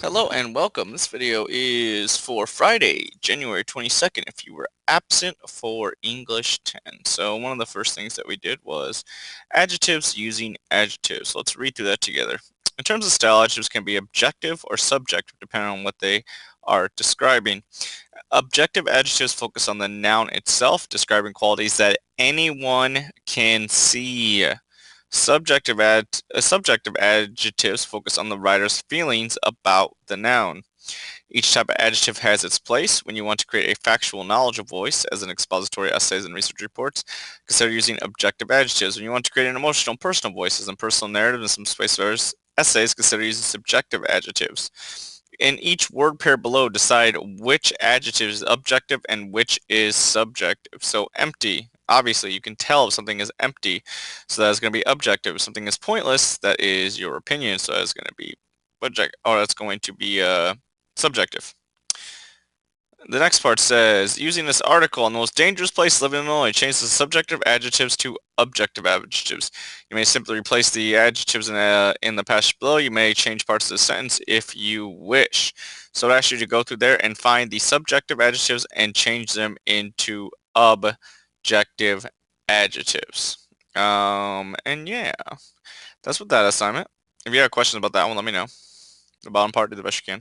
Hello and welcome. This video is for Friday, January 22nd, if you were absent for English 10. So one of the first things that we did was adjectives using adjectives. Let's read through that together. In terms of style, adjectives can be objective or subjective depending on what they are describing. Objective adjectives focus on the noun itself, describing qualities that anyone can see. Subjective adjectives focus on the writer's feelings about the noun. Each type of adjective has its place. When you want to create a factual knowledge of voice, as in expository essays and research reports, consider using objective adjectives. When you want to create an emotional personal voice, as in personal narrative and some space essays, consider using subjective adjectives. In each word pair below, decide which adjective is objective and which is subjective. So empty, obviously you can tell if something is empty, so that's going to be objective. If something is pointless, that is your opinion, so that's going to be subjective. The next part says, using this article on the most dangerous place to live in Illinois, change the subjective adjectives to objective adjectives. You may simply replace the adjectives in the passage below. You may change parts of the sentence if you wish. So it asks you to go through there and find the subjective adjectives and change them into objective adjectives. And yeah, that's what that assignment. If you have questions about that one, let me know. The bottom part, do the best you can.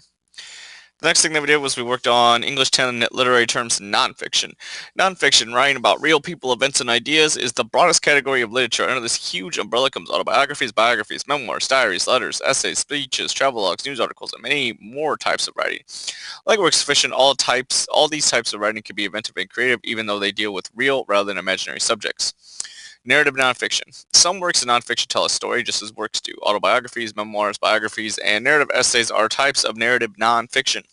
The next thing that we did was we worked on English 10 literary terms nonfiction. Nonfiction, writing about real people, events, and ideas, is the broadest category of literature. Under this huge umbrella comes autobiographies, biographies, memoirs, diaries, letters, essays, speeches, travelogues, news articles, and many more types of writing. Like works of fiction, all these types of writing can be inventive and creative, even though they deal with real rather than imaginary subjects. Narrative nonfiction. Some works of nonfiction tell a story, just as works do. Autobiographies, memoirs, biographies, and narrative essays are types of narrative nonfiction.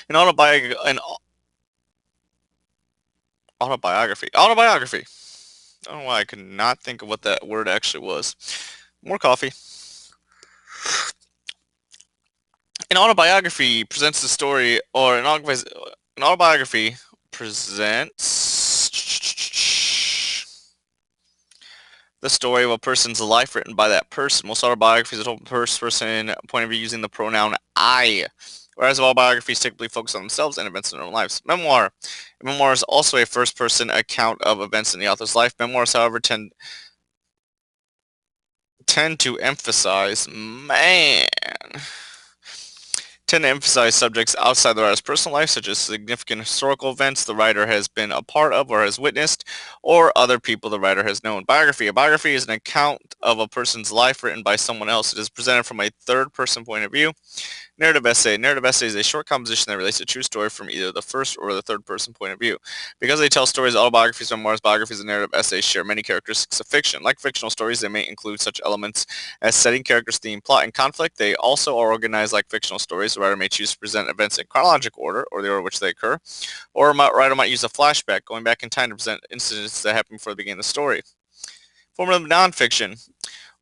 An autobiography. Autobiography. I don't know why I could not think of what that word actually was. More coffee. An autobiography presents the story, or an autobiography presents the story of a person's life written by that person. Most autobiographies are told from first person point of view using the pronoun I, whereas autobiographies typically focus on themselves and events in their own lives. Memoir. A memoir is also a first person account of events in the author's life. Memoirs, however, tend to emphasize subjects outside the writer's personal life, such as significant historical events the writer has been a part of or has witnessed, or other people the writer has known. Biography. A biography is an account of a person's life written by someone else. It is presented from a third-person point of view. Narrative essay. Narrative essay is a short composition that relates a true story from either the first or the third-person point of view. Because they tell stories, autobiographies, memoirs, biographies, and narrative essays share many characteristics of fiction. Like fictional stories, they may include such elements as setting, characters, theme, plot, and conflict. They also are organized like fictional stories. The writer may choose to present events in chronological order, or the order in which they occur, or a writer might use a flashback, going back in time to present incidents that happened before the beginning of the story. Formative nonfiction.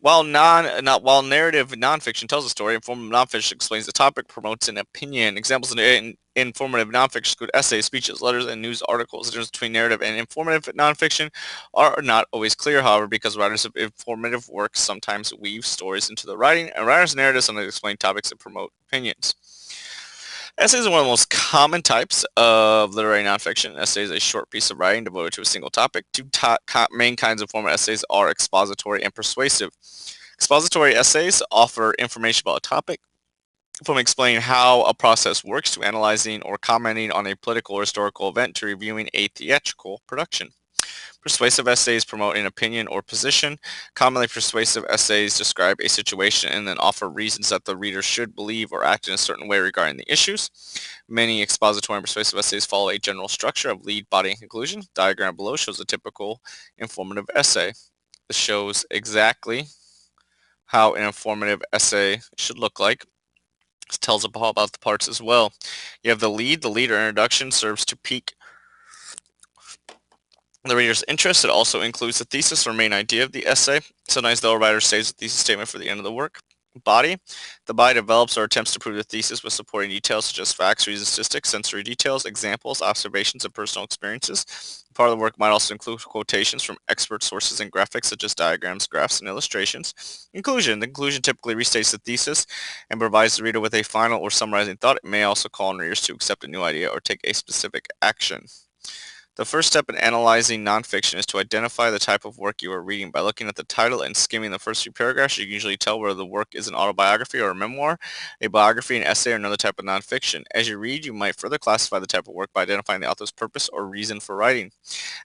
While narrative nonfiction tells a story, informative nonfiction explains the topic, promotes an opinion. Examples in informative nonfiction include essays, speeches, letters, and news articles. The difference between narrative and informative nonfiction are not always clear, however, because writers of informative works sometimes weave stories into the writing, and writers' narratives sometimes explain topics and promote opinions. Essays are one of the most common types of literary nonfiction. An essay is a short piece of writing devoted to a single topic. Two main kinds of formal essays are expository and persuasive. Expository essays offer information about a topic, from explaining how a process works to analyzing or commenting on a political or historical event to reviewing a theatrical production. Persuasive essays promote an opinion or position. Commonly, persuasive essays describe a situation and then offer reasons that the reader should believe or act in a certain way regarding the issues. Many expository and persuasive essays follow a general structure of lead, body, and conclusion. The diagram below shows a typical informative essay. This shows exactly how an informative essay should look like. This tells about the parts as well. You have the lead. The lead or introduction serves to pique the reader's interest. It also includes the thesis or main idea of the essay. Sometimes the writer saves the thesis statement for the end of the work. Body. The body develops or attempts to prove the thesis with supporting details such as facts, reasons, statistics, sensory details, examples, observations, and personal experiences. Part of the work might also include quotations from expert sources and graphics such as diagrams, graphs, and illustrations. Inclusion. The conclusion typically restates the thesis and provides the reader with a final or summarizing thought. It may also call on readers to accept a new idea or take a specific action. The first step in analyzing nonfiction is to identify the type of work you are reading. By looking at the title and skimming the first few paragraphs, you can usually tell whether the work is an autobiography or a memoir, a biography, an essay, or another type of nonfiction. As you read, you might further classify the type of work by identifying the author's purpose or reason for writing.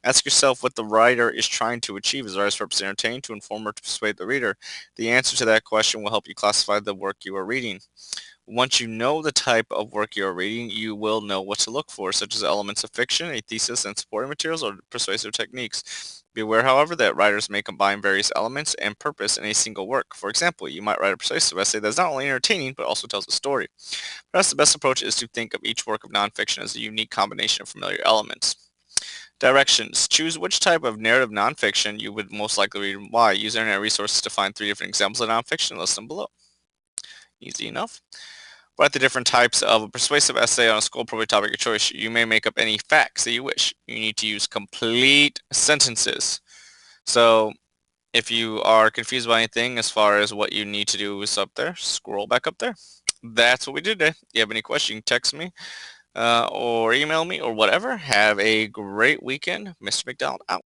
Ask yourself what the writer is trying to achieve. Is the writer's purpose to entertain, to inform, or to persuade the reader? The answer to that question will help you classify the work you are reading. Once you know the type of work you are reading, you will know what to look for, such as elements of fiction, a thesis, and supporting materials, or persuasive techniques. Be aware, however, that writers may combine various elements and purpose in a single work. For example, you might write a persuasive essay that is not only entertaining, but also tells a story. Perhaps the best approach is to think of each work of nonfiction as a unique combination of familiar elements. Directions. Choose which type of narrative nonfiction you would most likely read and why. Use internet resources to find 3 different examples of nonfiction and list them below. Easy enough. Write the different types of a persuasive essay on a school appropriate topic of choice. You may make up any facts that you wish. You need to use complete sentences. So if you are confused by anything as far as what you need to do is up there, scroll back up there. That's what we did today. If you have any questions, you can text me or email me or whatever. Have a great weekend. Mr. McDonald out.